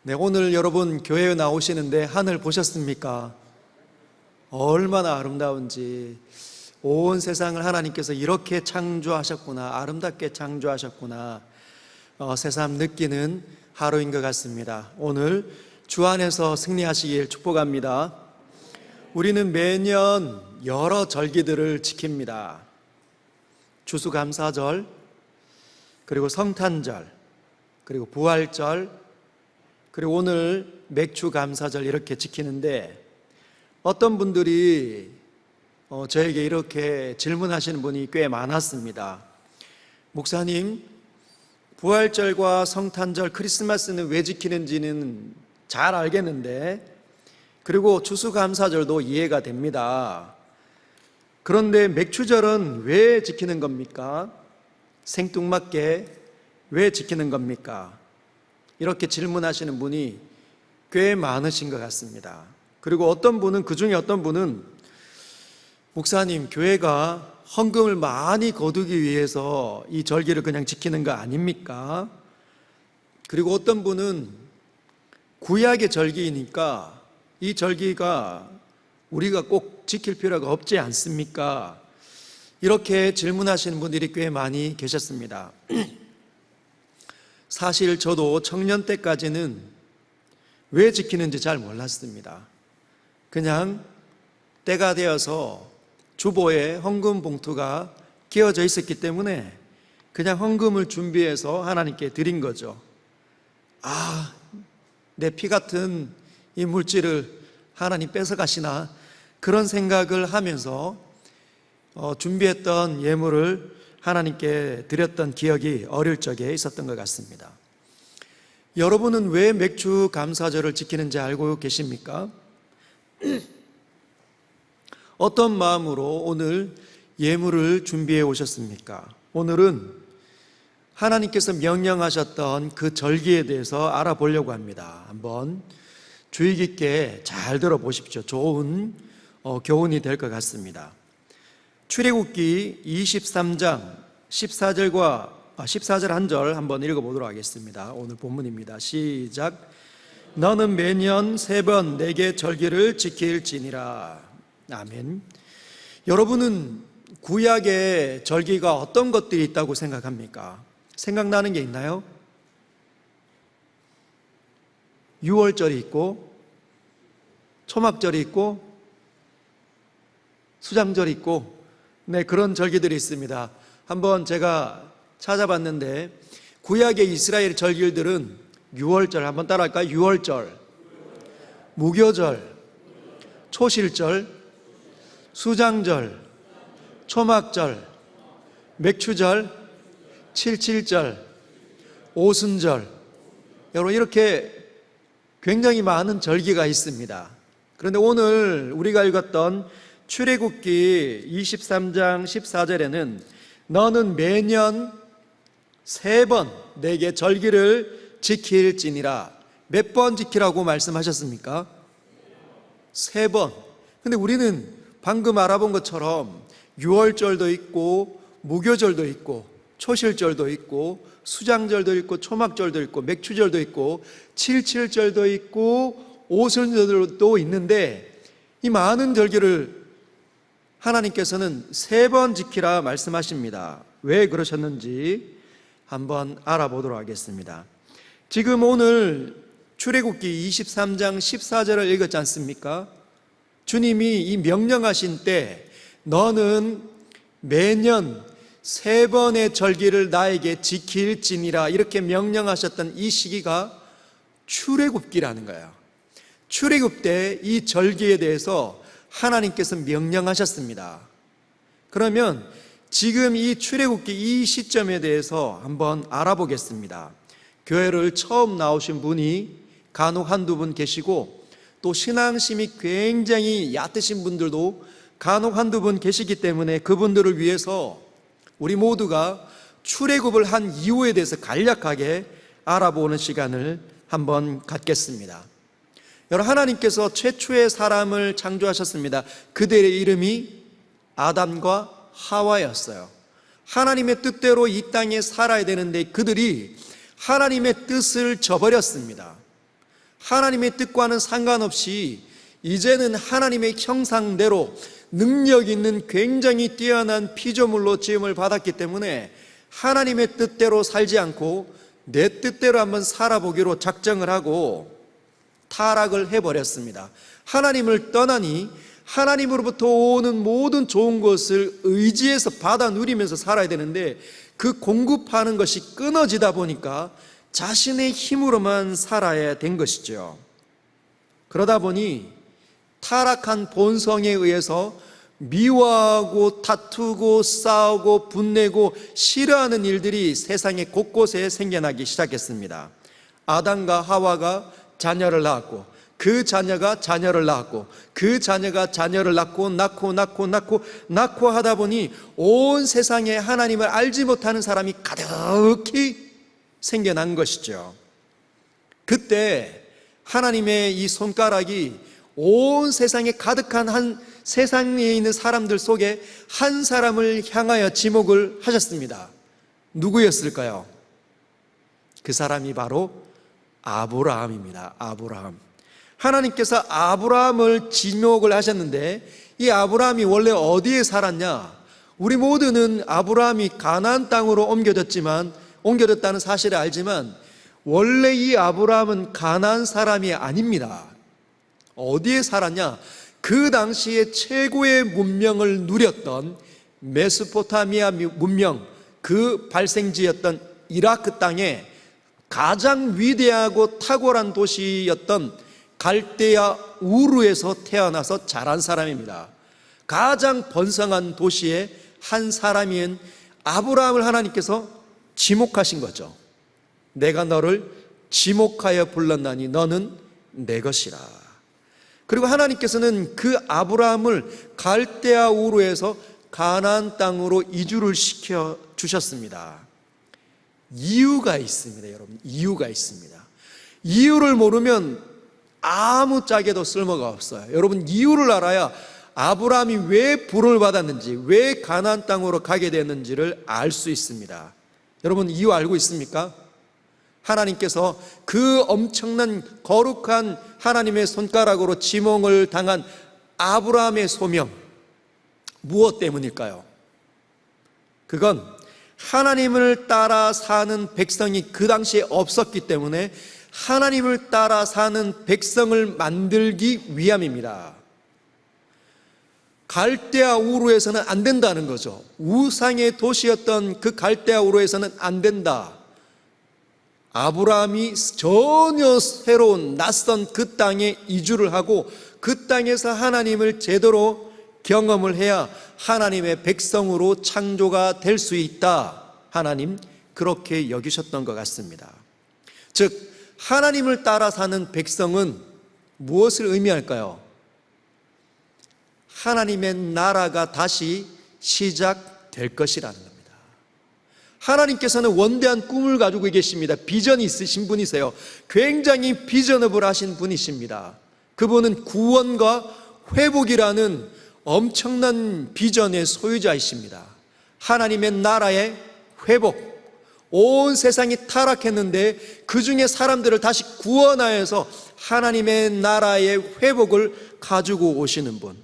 네, 오늘 여러분 교회에 나오시는데 하늘 보셨습니까? 얼마나 아름다운지. 온 세상을 하나님께서 이렇게 창조하셨구나, 아름답게 창조하셨구나, 새삼 느끼는 하루인 것 같습니다. 오늘 주 안에서 승리하시길 축복합니다. 우리는 매년 여러 절기들을 지킵니다. 추수감사절, 그리고 성탄절, 그리고 부활절, 그리고 오늘 맥주감사절 이렇게 지키는데, 어떤 분들이 저에게 이렇게 질문하시는 분이 꽤 많았습니다. 목사님, 부활절과 성탄절, 크리스마스는 왜 지키는지는 잘 알겠는데, 그리고 추수감사절도 이해가 됩니다. 그런데 맥주절은 왜 지키는 겁니까? 생뚱맞게 왜 지키는 겁니까? 이렇게 질문하시는 분이 꽤 많으신 것 같습니다. 그리고 그 중에 어떤 분은 목사님, 교회가 헌금을 많이 거두기 위해서 이 절기를 그냥 지키는 거 아닙니까? 그리고 어떤 분은 구약의 절기이니까 이 절기가 우리가 꼭 지킬 필요가 없지 않습니까? 이렇게 질문하시는 분들이 꽤 많이 계셨습니다. 사실 저도 청년 때까지는 왜 지키는지 잘 몰랐습니다. 그냥 때가 되어서 주보에 헌금 봉투가 끼워져 있었기 때문에 그냥 헌금을 준비해서 하나님께 드린 거죠. 내 피 같은 이 물질을 하나님 뺏어가시나, 그런 생각을 하면서 준비했던 예물을 하나님께 드렸던 기억이 어릴 적에 있었던 것 같습니다. 여러분은 왜 맥주 감사절을 지키는지 알고 계십니까? 어떤 마음으로 오늘 예물을 준비해 오셨습니까? 오늘은 하나님께서 명령하셨던 그 절기에 대해서 알아보려고 합니다. 한번 주의 깊게 잘 들어보십시오. 좋은 교훈이 될 것 같습니다. 출애굽기 23장 14절 1절 한번 읽어보도록 하겠습니다. 오늘 본문입니다. 시작. 너는 매년 3번 내게 절기를 지킬지니라. 아멘. 여러분은 구약의 절기가 어떤 것들이 있다고 생각합니까? 생각나는 게 있나요? 유월절이 있고, 초막절이 있고, 수장절이 있고, 네, 그런 절기들이 있습니다. 한번 제가 찾아봤는데 구약의 이스라엘 절기들은 유월절, 한번 따라할까요? 유월절, 무교절, 초실절, 수장절, 초막절, 맥추절, 칠칠절, 오순절, 여러분 이렇게 굉장히 많은 절기가 있습니다. 그런데 오늘 우리가 읽었던 출애굽기 23장 14절에는 너는 매년 3번 내게 절기를 지킬지니라. 몇 번 지키라고 말씀하셨습니까? 3번. 근데 우리는 방금 알아본 것처럼 유월절도 있고, 무교절도 있고, 초실절도 있고, 수장절도 있고, 초막절도 있고, 맥추절도 있고, 칠칠절도 있고, 오순절도 있는데, 이 많은 절기를 하나님께서는 3번 지키라 말씀하십니다. 왜 그러셨는지 한번 알아보도록 하겠습니다. 지금 오늘 출애굽기 23장 14절을 읽었지 않습니까? 주님이 이 명령하신 때 너는 매년 3번의 절기를 나에게 지킬지니라 이렇게 명령하셨던 이 시기가 출애굽기라는 거예요. 출애굽 때 이 절기에 대해서 하나님께서 명령하셨습니다. 그러면 지금 이 출애굽기 이 시점에 대해서 한번 알아보겠습니다. 교회를 처음 나오신 분이 간혹 한두 분 계시고, 또 신앙심이 굉장히 얕으신 분들도 간혹 한두 분 계시기 때문에 그분들을 위해서 우리 모두가 출애굽을 한 이유에 대해서 간략하게 알아보는 시간을 한번 갖겠습니다. 여러분, 하나님께서 최초의 사람을 창조하셨습니다. 그들의 이름이 아담과 하와였어요. 하나님의 뜻대로 이 땅에 살아야 되는데 그들이 하나님의 뜻을 저버렸습니다. 하나님의 뜻과는 상관없이 이제는 하나님의 형상대로 능력 있는 굉장히 뛰어난 피조물로 지음을 받았기 때문에 하나님의 뜻대로 살지 않고 내 뜻대로 한번 살아보기로 작정을 하고 타락을 해버렸습니다. 하나님을 떠나니 하나님으로부터 오는 모든 좋은 것을 의지해서 받아 누리면서 살아야 되는데 그 공급하는 것이 끊어지다 보니까 자신의 힘으로만 살아야 된 것이죠. 그러다 보니 타락한 본성에 의해서 미워하고 다투고 싸우고 분내고 싫어하는 일들이 세상의 곳곳에 생겨나기 시작했습니다. 아담과 하와가 자녀를 낳았고 그 자녀가 자녀를 낳았고 그 자녀가 자녀를 낳고 낳고 하다 보니 온 세상에 하나님을 알지 못하는 사람이 가득히 생겨난 것이죠. 그때 하나님의 이 손가락이 온 세상에 가득한 한 세상에 있는 사람들 속에 한 사람을 향하여 지목을 하셨습니다. 누구였을까요? 그 사람이 바로 아브라함입니다. 아브라함. 하나님께서 아브라함을 지목을 하셨는데 이 아브라함이 원래 어디에 살았냐? 우리 모두는 아브라함이 가나안 땅으로 옮겨졌다는 사실을 알지만 원래 이 아브라함은 가나안 사람이 아닙니다. 어디에 살았냐? 그 당시에 최고의 문명을 누렸던 메소포타미아 문명, 그 발생지였던 이라크 땅에 가장 위대하고 탁월한 도시였던 갈대아 우르에서 태어나서 자란 사람입니다. 가장 번성한 도시의 한 사람인 아브라함을 하나님께서 지목하신 거죠. 내가 너를 지목하여 불렀나니 너는 내 것이라. 그리고 하나님께서는 그 아브라함을 갈대아 우르에서 가나안 땅으로 이주를 시켜 주셨습니다. 이유가 있습니다, 여러분. 이유가 있습니다. 이유를 모르면 아무짝에도 쓸모가 없어요. 여러분, 이유를 알아야 아브라함이 왜 부름을 받았는지, 왜 가나안 땅으로 가게 됐는지를 알 수 있습니다. 여러분, 이유 알고 있습니까? 하나님께서 그 엄청난 거룩한 하나님의 손가락으로 지목을 당한 아브라함의 소명, 무엇 때문일까요? 그건 하나님을 따라 사는 백성이 그 당시에 없었기 때문에 하나님을 따라 사는 백성을 만들기 위함입니다. 갈대아 우르에서는 안 된다는 거죠. 우상의 도시였던 그 갈대아 우르에서는 안 된다. 아브라함이 전혀 새로운 낯선 그 땅에 이주를 하고 그 땅에서 하나님을 제대로 경험을 해야 하나님의 백성으로 창조가 될 수 있다. 하나님 그렇게 여기셨던 것 같습니다. 즉 하나님을 따라 사는 백성은 무엇을 의미할까요? 하나님의 나라가 다시 시작될 것이라는 겁니다. 하나님께서는 원대한 꿈을 가지고 계십니다. 비전이 있으신 분이세요. 굉장히 비전업을 하신 분이십니다. 그분은 구원과 회복이라는 엄청난 비전의 소유자이십니다. 하나님의 나라의 회복, 온 세상이 타락했는데 그 중에 사람들을 다시 구원하여서 하나님의 나라의 회복을 가지고 오시는 분.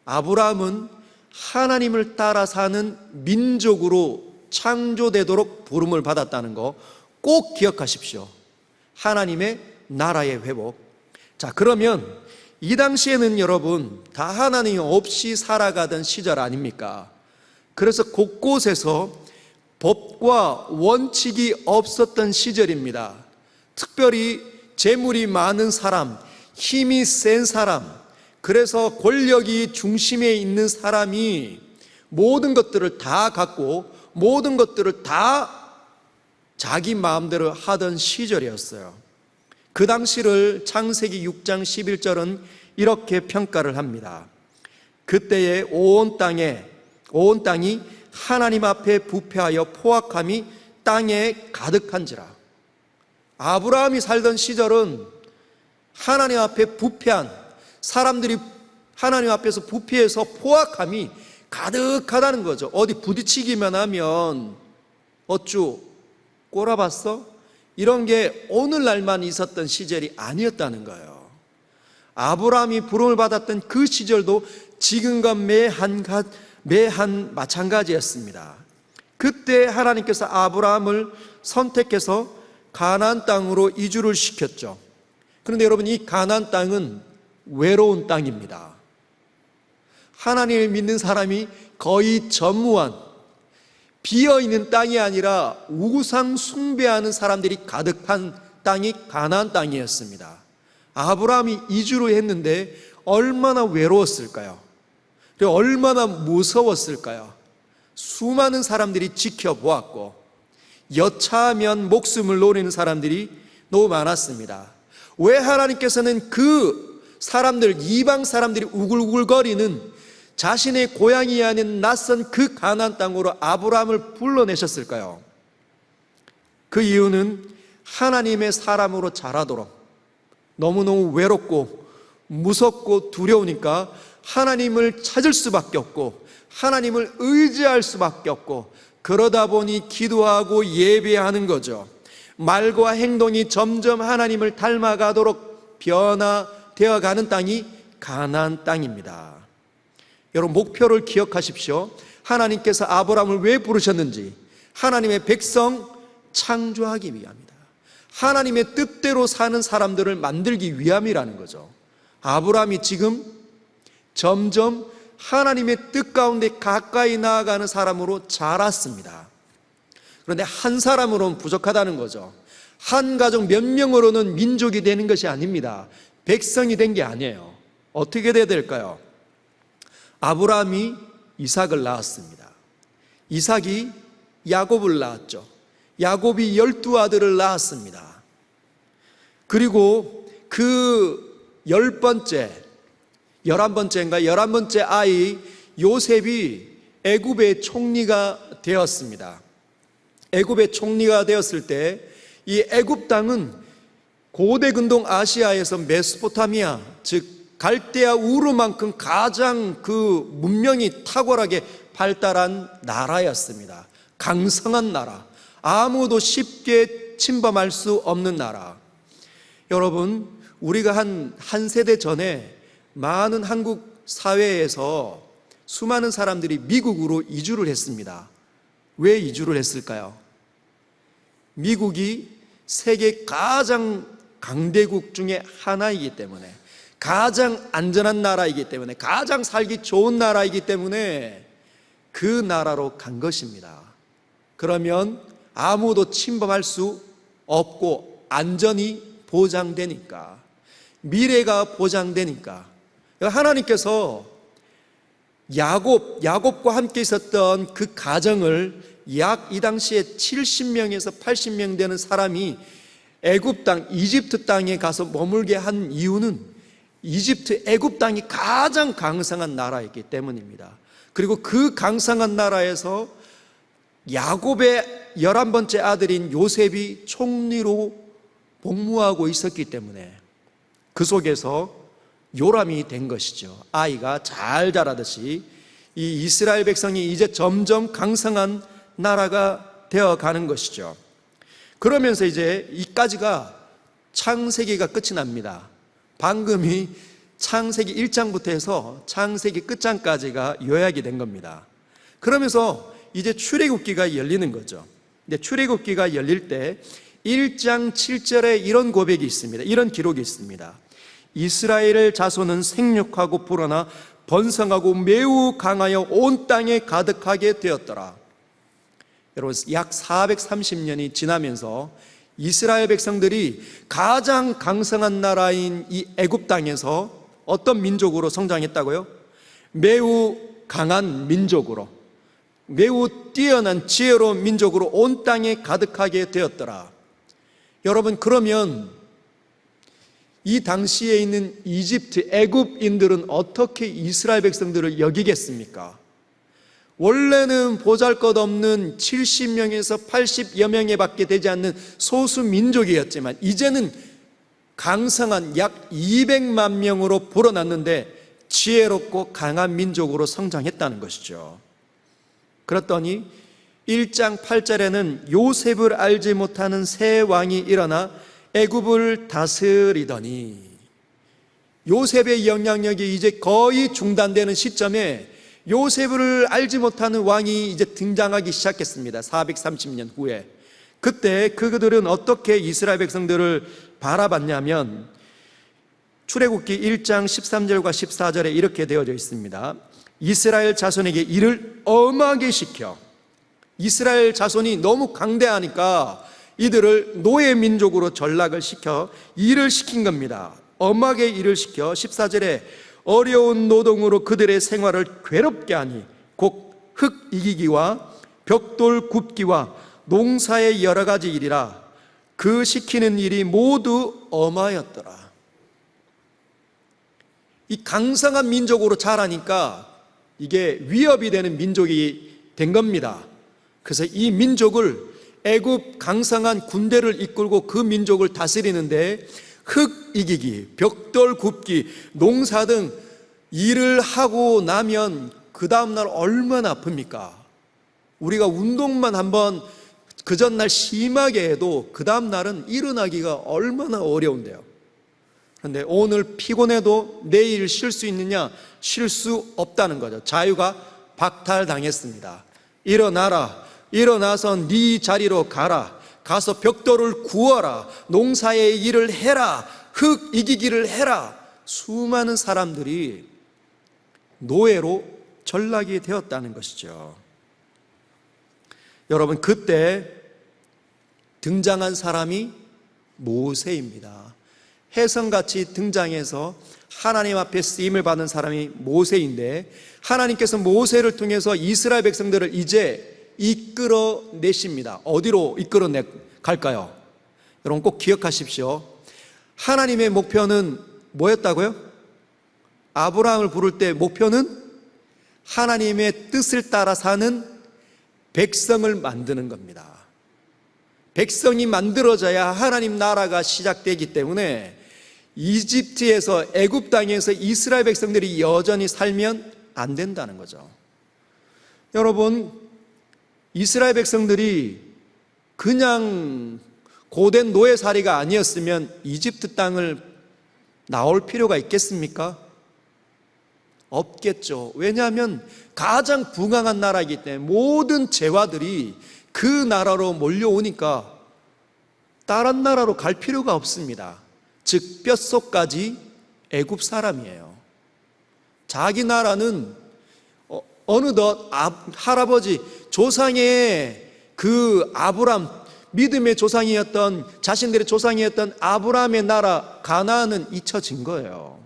아브라함은 하나님을 따라 사는 민족으로 창조되도록 부름을 받았다는 거 꼭 기억하십시오. 하나님의 나라의 회복. 자, 그러면 이 당시에는 여러분 다 하나님 없이 살아가던 시절 아닙니까? 그래서 곳곳에서 법과 원칙이 없었던 시절입니다. 특별히 재물이 많은 사람, 힘이 센 사람, 그래서 권력이 중심에 있는 사람이 모든 것들을 다 갖고 모든 것들을 다 자기 마음대로 하던 시절이었어요. 그 당시를 창세기 6장 11절은 이렇게 평가를 합니다. 그때에 온 땅이 하나님 앞에 부패하여 포악함이 땅에 가득한지라. 아브라함이 살던 시절은 하나님 앞에 부패한 사람들이 하나님 앞에서 부패해서 포악함이 가득하다는 거죠. 어디 부딪히기만 하면 어쭈 꼬라봤어? 이런 게 오늘날만 있었던 시절이 아니었다는 거예요. 아브라함이 부름을 받았던 그 시절도 지금과 매한 마찬가지였습니다. 그때 하나님께서 아브라함을 선택해서 가나안 땅으로 이주를 시켰죠. 그런데 여러분, 이 가나안 땅은 외로운 땅입니다. 하나님을 믿는 사람이 거의 전무한 비어있는 땅이 아니라 우상 숭배하는 사람들이 가득한 땅이 가나안 땅이었습니다. 아브라함이 이주를 했는데 얼마나 외로웠을까요? 그리고 얼마나 무서웠을까요? 수많은 사람들이 지켜보았고 여차하면 목숨을 노리는 사람들이 너무 많았습니다. 왜 하나님께서는 그 사람들, 이방 사람들이 우글우글거리는 자신의 고향이 아닌 낯선 그 가나안 땅으로 아브라함을 불러내셨을까요? 그 이유는 하나님의 사람으로 자라도록 너무너무 외롭고 무섭고 두려우니까 하나님을 찾을 수밖에 없고 하나님을 의지할 수밖에 없고, 그러다 보니 기도하고 예배하는 거죠. 말과 행동이 점점 하나님을 닮아가도록 변화되어 가는 땅이 가나안 땅입니다. 여러분, 목표를 기억하십시오. 하나님께서 아브라함을 왜 부르셨는지, 하나님의 백성 창조하기 위함이다. 하나님의 뜻대로 사는 사람들을 만들기 위함이라는 거죠. 아브라함이 지금 점점 하나님의 뜻 가운데 가까이 나아가는 사람으로 자랐습니다. 그런데 한 사람으로는 부족하다는 거죠. 한 가족 몇 명으로는 민족이 되는 것이 아닙니다. 백성이 된 게 아니에요. 어떻게 돼야 될까요? 아브라함이 이삭을 낳았습니다. 이삭이 야곱을 낳았죠. 야곱이 12아들을 낳았습니다. 그리고 그 11번째 아이 요셉이 애굽의 총리가 되었습니다. 애굽의 총리가 되었을 때 이 애굽 땅은 고대 근동 아시아에서 메소포타미아, 즉 갈대아 우르만큼 가장 그 문명이 탁월하게 발달한 나라였습니다. 강성한 나라, 아무도 쉽게 침범할 수 없는 나라. 여러분, 우리가 한 세대 전에 많은 한국 사회에서 수많은 사람들이 미국으로 이주를 했습니다. 왜 이주를 했을까요? 미국이 세계 가장 강대국 중에 하나이기 때문에, 가장 안전한 나라이기 때문에, 가장 살기 좋은 나라이기 때문에 그 나라로 간 것입니다. 그러면 아무도 침범할 수 없고 안전이 보장되니까, 미래가 보장되니까. 하나님께서 야곱과 함께 있었던 그 가정을 약 이 당시에 70명에서 80명 되는 사람이 애굽 땅, 이집트 땅에 가서 머물게 한 이유는 이집트, 애굽 땅이 가장 강성한 나라였기 때문입니다. 그리고 그 강성한 나라에서 야곱의 11번째 아들인 요셉이 총리로 복무하고 있었기 때문에 그 속에서 요람이 된 것이죠. 아이가 잘 자라듯이 이 이스라엘 백성이 이제 점점 강성한 나라가 되어 가는 것이죠. 그러면서 이제 이까지가 창세기가 끝이 납니다. 방금이 창세기 1장부터 해서 창세기 끝장까지가 요약이 된 겁니다. 그러면서 이제 출애굽기가 열리는 거죠. 근데 출애굽기가 열릴 때 1장 7절에 이런 고백이 있습니다. 이런 기록이 있습니다. 이스라엘의 자손은 생육하고 불어나 번성하고 매우 강하여 온 땅에 가득하게 되었더라. 여러분, 약 430년이 지나면서 이스라엘 백성들이 가장 강성한 나라인 이 애굽 땅에서 어떤 민족으로 성장했다고요? 매우 강한 민족으로, 매우 뛰어난 지혜로운 민족으로 온 땅에 가득하게 되었더라. 여러분, 그러면 이 당시에 있는 이집트, 애굽인들은 어떻게 이스라엘 백성들을 여기겠습니까? 원래는 보잘것없는 70명에서 80여 명에 밖에 되지 않는 소수 민족이었지만 이제는 강성한 약 200만 명으로 불어났는데 지혜롭고 강한 민족으로 성장했다는 것이죠. 그랬더니 1장 8절에는 요셉을 알지 못하는 새 왕이 일어나 애굽을 다스리더니, 요셉의 영향력이 이제 거의 중단되는 시점에 요셉을 알지 못하는 왕이 이제 등장하기 시작했습니다. 430년 후에. 그때 그들은 어떻게 이스라엘 백성들을 바라봤냐면, 출애굽기 1장 13절과 14절에 이렇게 되어져 있습니다. 이스라엘 자손에게 일을 엄하게 시켜, 이스라엘 자손이 너무 강대하니까 이들을 노예 민족으로 전락을 시켜 일을 시킨 겁니다. 엄하게 일을 시켜 14절에 어려운 노동으로 그들의 생활을 괴롭게 하니 곧 흙 이기기와 벽돌 굽기와 농사의 여러 가지 일이라. 그 시키는 일이 모두 엄하였더라. 이 강성한 민족으로 자라니까 이게 위협이 되는 민족이 된 겁니다. 그래서 이 민족을, 애굽 강성한 군대를 이끌고 그 민족을 다스리는데 흙 이기기, 벽돌 굽기, 농사 등 일을 하고 나면 그 다음날 얼마나 아픕니까? 우리가 운동만 한번 그 전날 심하게 해도 그 다음날은 일어나기가 얼마나 어려운데요. 그런데 오늘 피곤해도 내일 쉴 수 있느냐? 쉴 수 없다는 거죠. 자유가 박탈당했습니다. 일어나라. 일어나서 네 자리로 가라. 가서 벽돌을 구워라. 농사의 일을 해라. 흙 이기기를 해라. 수많은 사람들이 노예로 전락이 되었다는 것이죠. 여러분, 그때 등장한 사람이 모세입니다. 혜성같이 등장해서 하나님 앞에 쓰임을 받은 사람이 모세인데, 하나님께서 모세를 통해서 이스라엘 백성들을 이제 이끌어내십니다. 어디로 갈까요? 여러분 꼭 기억하십시오. 하나님의 목표는 뭐였다고요? 아브라함을 부를 때 목표는 하나님의 뜻을 따라 사는 백성을 만드는 겁니다. 백성이 만들어져야 하나님 나라가 시작되기 때문에 이집트에서, 애굽 땅에서 이스라엘 백성들이 여전히 살면 안 된다는 거죠. 여러분, 이스라엘 백성들이 그냥 고된 노예살이가 아니었으면 이집트 땅을 나올 필요가 있겠습니까? 없겠죠. 왜냐하면 가장 부강한 나라이기 때문에 모든 재화들이 그 나라로 몰려오니까 다른 나라로 갈 필요가 없습니다. 즉 뼛속까지 애굽 사람이에요. 자기 나라는 어느덧 할아버지 조상의 그 아브람, 믿음의 조상이었던, 자신들의 조상이었던 아브라함의 나라 가나안은 잊혀진 거예요.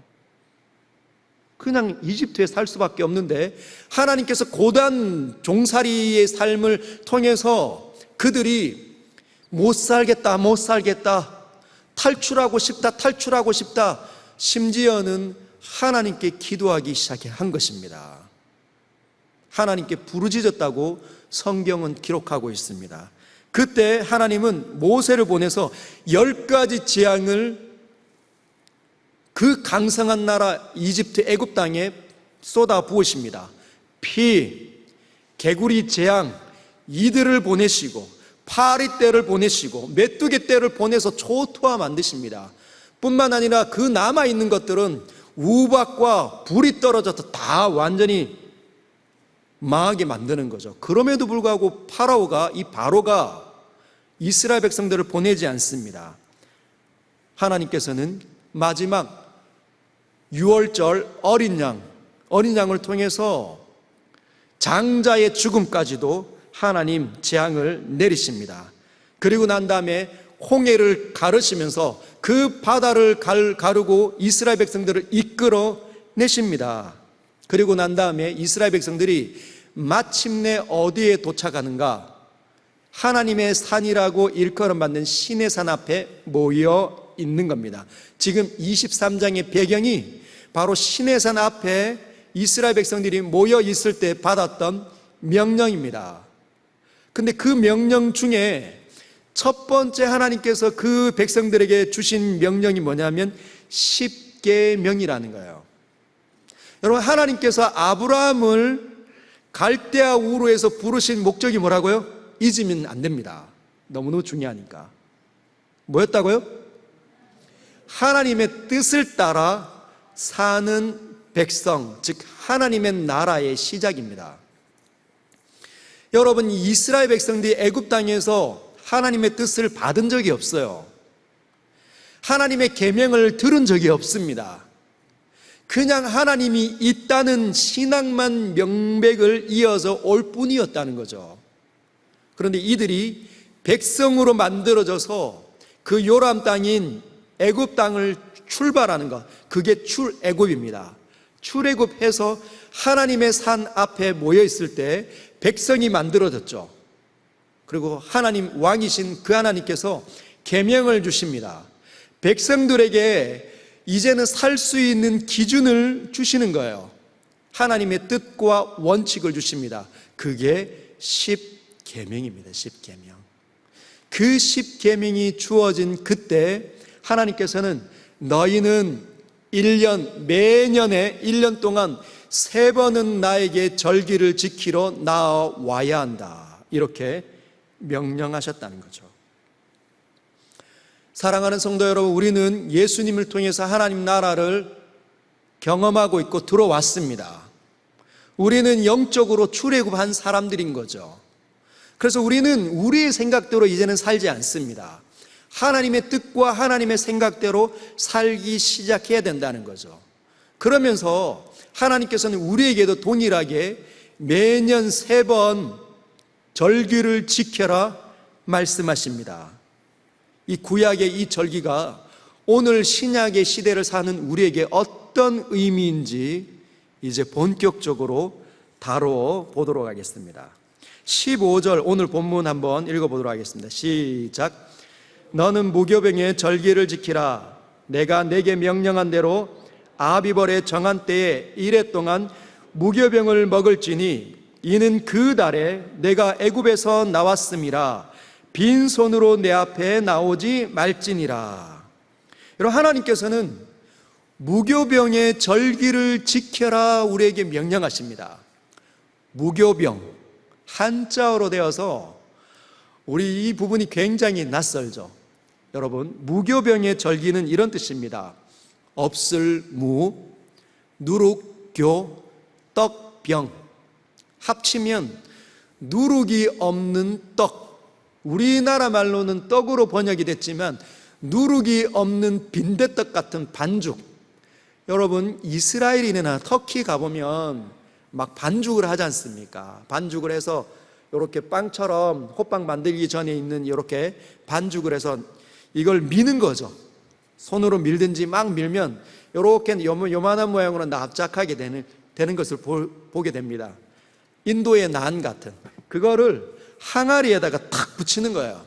그냥 이집트에 살 수밖에 없는데, 하나님께서 고단 종살이의 삶을 통해서 그들이 못 살겠다, 탈출하고 싶다, 심지어는 하나님께 기도하기 시작한 것입니다. 하나님께 부르짖었다고 성경은 기록하고 있습니다. 그때 하나님은 모세를 보내서 10가지 재앙을 그 강성한 나라 이집트 애굽 땅에 쏟아 부으십니다. 피, 개구리 재앙, 이들을 보내시고 파리떼를 보내시고 메뚜기 떼를 보내서 초토화 만드십니다. 뿐만 아니라 그 남아있는 것들은 우박과 불이 떨어져서 다 완전히 망하게 만드는 거죠. 그럼에도 불구하고 바로가 이스라엘 백성들을 보내지 않습니다. 하나님께서는 마지막 6월절 어린 양을 통해서 장자의 죽음까지도 하나님 재앙을 내리십니다. 그리고 난 다음에 홍해를 가르시면서 그 바다를 가르고 이스라엘 백성들을 이끌어 내십니다. 그리고 난 다음에 이스라엘 백성들이 마침내 어디에 도착하는가? 하나님의 산이라고 일컬음받는 시내 산 앞에 모여 있는 겁니다. 지금 23장의 배경이 바로 시내 산 앞에 이스라엘 백성들이 모여 있을 때 받았던 명령입니다. 근데 그 명령 중에 첫 번째 하나님께서 그 백성들에게 주신 명령이 뭐냐면 10계명이라는 거예요. 여러분, 하나님께서 아브라함을 갈대아 우르에서 부르신 목적이 뭐라고요? 잊으면 안 됩니다. 너무너무 중요하니까. 뭐였다고요? 하나님의 뜻을 따라 사는 백성, 즉 하나님의 나라의 시작입니다. 여러분, 이스라엘 백성들이 애굽 땅에서 하나님의 뜻을 받은 적이 없어요. 하나님의 계명을 들은 적이 없습니다. 그냥 하나님이 있다는 신앙만 명백을 이어서 올 뿐이었다는 거죠. 그런데 이들이 백성으로 만들어져서 그 요람 땅인 애굽 땅을 출발하는 것, 그게 출애굽입니다. 출애굽해서 하나님의 산 앞에 모여 있을 때 백성이 만들어졌죠. 그리고 하나님 왕이신 그 하나님께서 계명을 주십니다. 백성들에게 이제는 살 수 있는 기준을 주시는 거예요. 하나님의 뜻과 원칙을 주십니다. 그게 10계명입니다. 10계명. 그 10계명이 주어진 그때 하나님께서는 너희는 1년, 매년에 1년 동안 3번은 나에게 절기를 지키러 나와야 한다. 이렇게 명령하셨다는 거죠. 사랑하는 성도 여러분, 우리는 예수님을 통해서 하나님 나라를 경험하고 있고 들어왔습니다. 우리는 영적으로 출애굽한 사람들인 거죠. 그래서 우리는 우리의 생각대로 이제는 살지 않습니다. 하나님의 뜻과 하나님의 생각대로 살기 시작해야 된다는 거죠. 그러면서 하나님께서는 우리에게도 동일하게 매년 3번 절기를 지켜라 말씀하십니다. 이 구약의 이 절기가 오늘 신약의 시대를 사는 우리에게 어떤 의미인지 이제 본격적으로 다루어 보도록 하겠습니다. 15절 오늘 본문 한번 읽어보도록 하겠습니다. 시작. 너는 무교병의 절기를 지키라. 내가 내게 명령한 대로 아비벌의 정한 때에 1해 동안 무교병을 먹을지니 이는 그 달에 내가 애굽에서 나왔음이라. 빈손으로 내 앞에 나오지 말지니라. 여러분, 하나님께서는 무교병의 절기를 지켜라 우리에게 명령하십니다. 무교병, 한자어로 되어서 우리 이 부분이 굉장히 낯설죠. 여러분, 무교병의 절기는 이런 뜻입니다. 없을 무, 누룩교, 떡병. 합치면 누룩이 없는 떡. 우리나라 말로는 떡으로 번역이 됐지만 누룩이 없는 빈대떡 같은 반죽. 여러분, 이스라엘이나 터키 가보면 막 반죽을 하지 않습니까? 반죽을 해서 이렇게 빵처럼 호빵 만들기 전에 있는 이렇게 반죽을 해서 이걸 미는 거죠. 손으로 밀든지 막 밀면 이렇게 요만한 모양으로 납작하게 되는 것을 보게 됩니다. 인도의 난 같은 그거를 항아리에다가 탁 붙이는 거예요.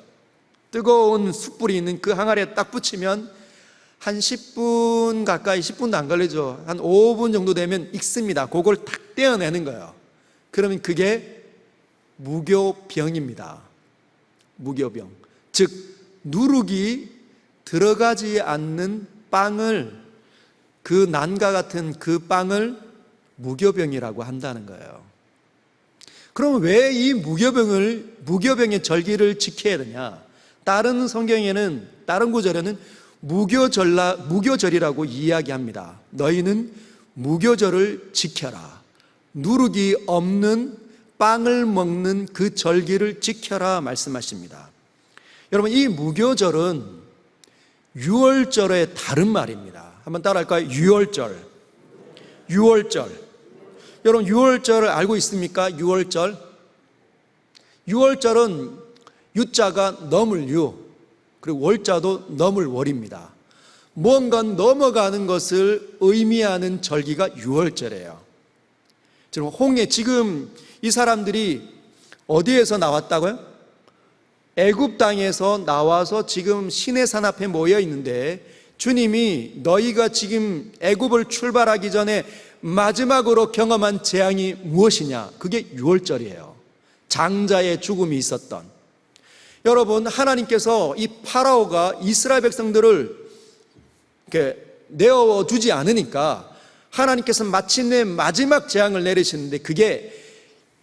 뜨거운 숯불이 있는 그 항아리에 딱 붙이면 한 10분 가까이, 10분도 안 걸리죠. 한 5분 정도 되면 익습니다. 그걸 탁 떼어내는 거예요. 그러면 그게 무교병입니다. 무교병. 즉 누룩이 들어가지 않는 빵을, 그 난과 같은 그 빵을 무교병이라고 한다는 거예요. 그럼 왜 이 무교병의 절기를 지켜야 되냐? 다른 성경에는, 다른 구절에는 무교절이라고 이야기합니다. 너희는 무교절을 지켜라. 누룩이 없는 빵을 먹는 그 절기를 지켜라 말씀하십니다. 여러분, 이 무교절은 유월절의 다른 말입니다. 한번 따라할까요? 유월절. 여러분, 유월절을 알고 있습니까? 유월절. 유월절은 유자가 넘을 유, 그리고 월자도 넘을 월입니다. 뭔가 넘어가는 것을 의미하는 절기가 유월절이에요. 지금 이 사람들이 어디에서 나왔다고요? 애굽 땅에서 나와서 지금 시내산 앞에 모여 있는데 주님이 너희가 지금 애굽을 출발하기 전에 마지막으로 경험한 재앙이 무엇이냐? 그게 유월절이에요. 장자의 죽음이 있었던. 여러분, 하나님께서 이 파라오가 이스라엘 백성들을 이렇게 내어주지 않으니까 하나님께서 마침내 마지막 재앙을 내리시는데 그게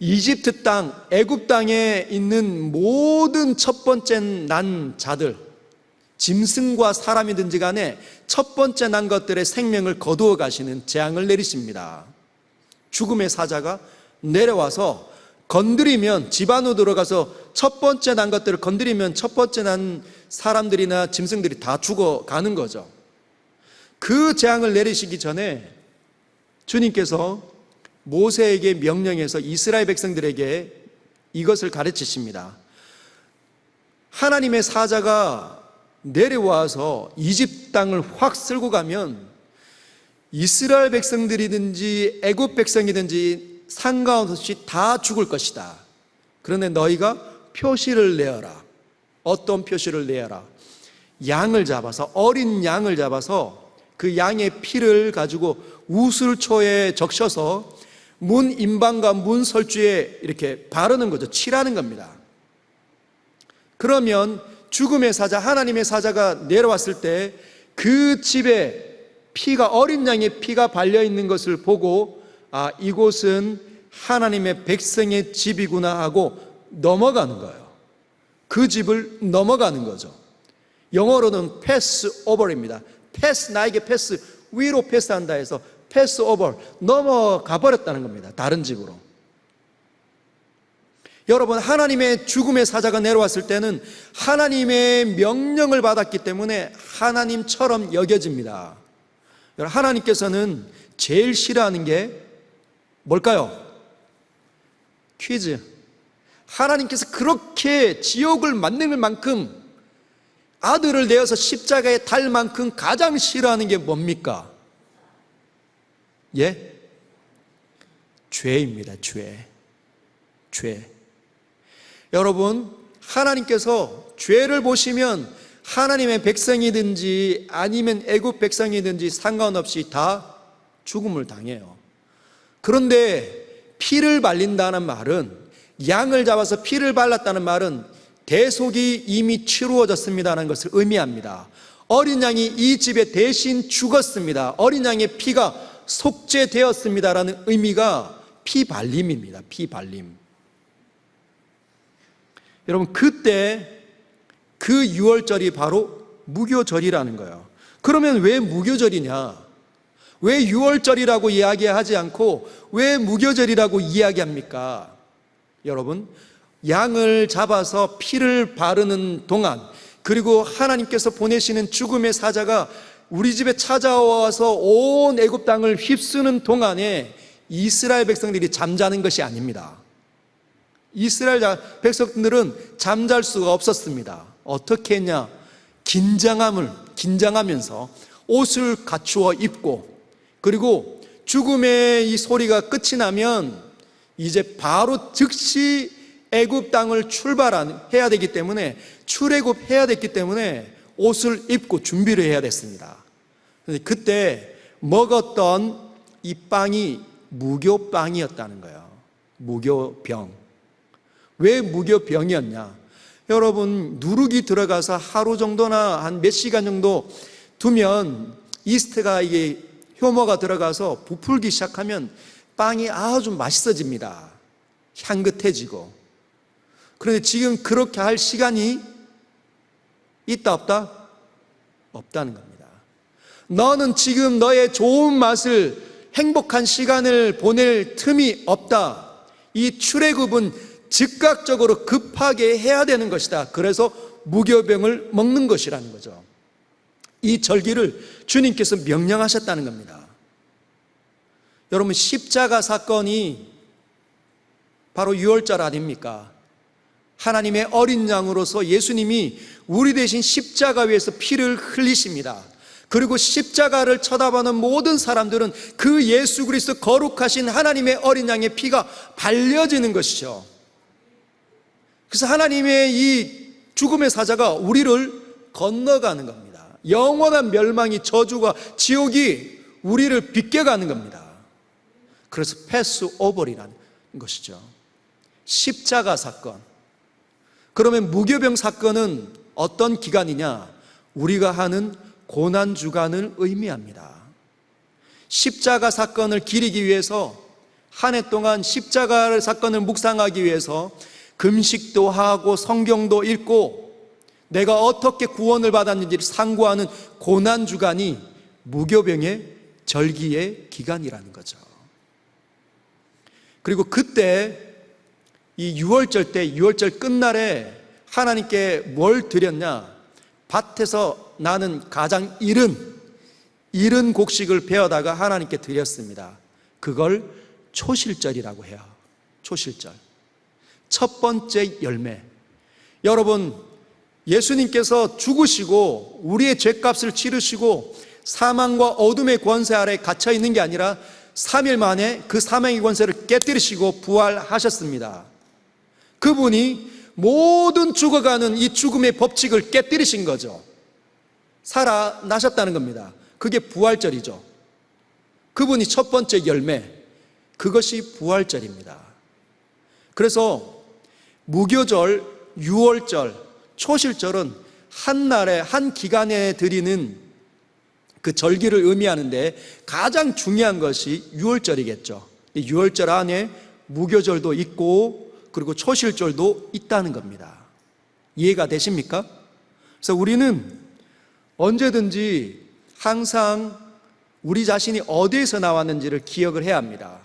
이집트 땅, 애굽 땅에 있는 모든 첫 번째 난 자들, 짐승과 사람이든지 간에 첫 번째 난 것들의 생명을 거두어 가시는 재앙을 내리십니다. 죽음의 사자가 내려와서 건드리면, 집 안으로 들어가서 첫 번째 난 것들을 건드리면 첫 번째 난 사람들이나 짐승들이 다 죽어가는 거죠. 그 재앙을 내리시기 전에 주님께서 모세에게 명령해서 이스라엘 백성들에게 이것을 가르치십니다. 하나님의 사자가 내려와서 이집트 땅을 확 쓸고 가면 이스라엘 백성들이든지 애굽 백성이든지 상관없이 다 죽을 것이다. 그런데 너희가 표시를 내어라. 어떤 표시를 내어라? 양을 잡아서, 어린 양을 잡아서 그 양의 피를 가지고 우슬초에 적셔서 문 임방과 문 설주에 이렇게 바르는 거죠. 칠하는 겁니다. 그러면 죽음의 사자, 하나님의 사자가 내려왔을 때 그 집에 피가, 어린 양의 피가 발려 있는 것을 보고, 아, 이곳은 하나님의 백성의 집이구나 하고 넘어가는 거예요. 그 집을 넘어가는 거죠. 영어로는 패스 오버입니다. 패스, 나에게 패스, 위로 패스한다 해서 패스 오버, 넘어가 버렸다는 겁니다. 다른 집으로. 여러분, 하나님의 죽음의 사자가 내려왔을 때는 하나님의 명령을 받았기 때문에 하나님처럼 여겨집니다. 하나님께서는 제일 싫어하는 게 뭘까요? 퀴즈. 하나님께서 그렇게 지옥을 만들 만큼, 아들을 내어서 십자가에 달 만큼 가장 싫어하는 게 뭡니까? 예? 죄입니다. 죄. 여러분, 하나님께서 죄를 보시면 하나님의 백성이든지 아니면 애굽 백성이든지 상관없이 다 죽음을 당해요. 그런데 피를 발린다는 말은, 양을 잡아서 피를 발랐다는 말은 대속이 이미 치루어졌습니다라는 것을 의미합니다. 어린 양이 이 집에 대신 죽었습니다. 어린 양의 피가 속죄되었습니다라는 의미가 피발림입니다. 피발림. 여러분, 그때 그 유월절이 바로 무교절이라는 거예요. 그러면 왜 무교절이냐? 왜 유월절이라고 이야기하지 않고 왜 무교절이라고 이야기합니까? 여러분, 양을 잡아서 피를 바르는 동안, 그리고 하나님께서 보내시는 죽음의 사자가 우리 집에 찾아와서 온 애굽 땅을 휩쓰는 동안에 이스라엘 백성들이 잠자는 것이 아닙니다. 이스라엘 백성들은 잠잘 수가 없었습니다. 어떻게 했냐? 긴장하면서 옷을 갖추어 입고, 그리고 죽음의 이 소리가 끝이 나면 이제 바로 즉시 애굽 땅을 출발해야 되기 때문에, 출애굽해야 됐기 때문에 옷을 입고 준비를 해야 됐습니다. 그때 먹었던 이 빵이 무교빵이었다는 거예요. 무교병. 왜 무교병이었냐? 여러분, 누룩이 들어가서 하루 정도나 한 몇 시간 정도 두면 이스트가, 이게 효모가 들어가서 부풀기 시작하면 빵이 아주 맛있어집니다. 향긋해지고. 그런데 지금 그렇게 할 시간이 있다 없다? 없다는 겁니다. 너는 지금 너의 좋은 맛을, 행복한 시간을 보낼 틈이 없다. 이 출애굽은 즉각적으로 급하게 해야 되는 것이다. 그래서 무교병을 먹는 것이라는 거죠. 이 절기를 주님께서 명령하셨다는 겁니다. 여러분, 십자가 사건이 바로 유월절 아닙니까? 하나님의 어린 양으로서 예수님이 우리 대신 십자가 위에서 피를 흘리십니다. 그리고 십자가를 쳐다보는 모든 사람들은 그 예수 그리스도 거룩하신 하나님의 어린 양의 피가 발려지는 것이죠. 그래서 하나님의 이 죽음의 사자가 우리를 건너가는 겁니다. 영원한 멸망이, 저주가, 지옥이 우리를 빗겨가는 겁니다. 그래서 패스 오버라는 것이죠. 십자가 사건. 그러면 무교병 사건은 어떤 기간이냐? 우리가 하는 고난주간을 의미합니다. 십자가 사건을 기리기 위해서 한 해 동안 십자가 사건을 묵상하기 위해서 금식도 하고 성경도 읽고 내가 어떻게 구원을 받았는지를 상고하는 고난주간이 무교병의 절기의 기간이라는 거죠. 그리고 그때 이 6월절 끝날에 하나님께 뭘 드렸냐? 밭에서 나는 가장 이른 곡식을 베어다가 하나님께 드렸습니다. 그걸 초실절이라고 해요. 초실절. 첫 번째 열매. 여러분, 예수님께서 죽으시고 우리의 죄값을 치르시고 사망과 어둠의 권세 아래 갇혀 있는 게 아니라 3일 만에 그 사망의 권세를 깨뜨리시고 부활하셨습니다. 그분이 모든 죽어가는 이 죽음의 법칙을 깨뜨리신 거죠. 살아나셨다는 겁니다. 그게 부활절이죠. 그분이 첫 번째 열매, 그것이 부활절입니다. 그래서 무교절, 유월절, 초실절은 한 날에 한 기간에 드리는 그 절기를 의미하는데 가장 중요한 것이 유월절이겠죠. 유월절 안에 무교절도 있고 그리고 초실절도 있다는 겁니다. 이해가 되십니까? 그래서 우리는 언제든지 항상 우리 자신이 어디에서 나왔는지를 기억을 해야 합니다.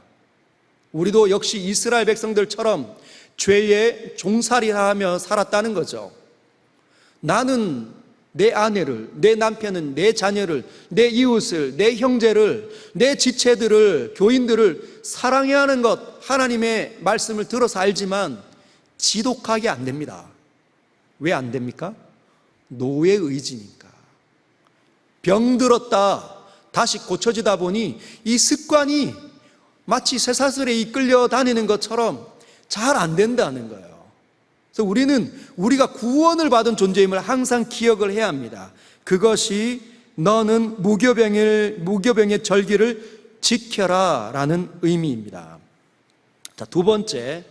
우리도 역시 이스라엘 백성들처럼 죄의 종살이라 하며 살았다는 거죠. 나는 내 아내를, 내 남편은 내 자녀를, 내 이웃을, 내 형제를, 내 지체들을, 교인들을 사랑해야 하는 것, 하나님의 말씀을 들어서 알지만 지독하게 안 됩니다. 왜 안 됩니까? 노예 의지니까. 병들었다 다시 고쳐지다 보니 이 습관이 마치 쇠사슬에 이끌려 다니는 것처럼 잘 안 된다는 거예요. 그래서 우리가 구원을 받은 존재임을 항상 기억을 해야 합니다. 그것이 너는 무교병의 절기를 지켜라 라는 의미입니다. 자, 두 번째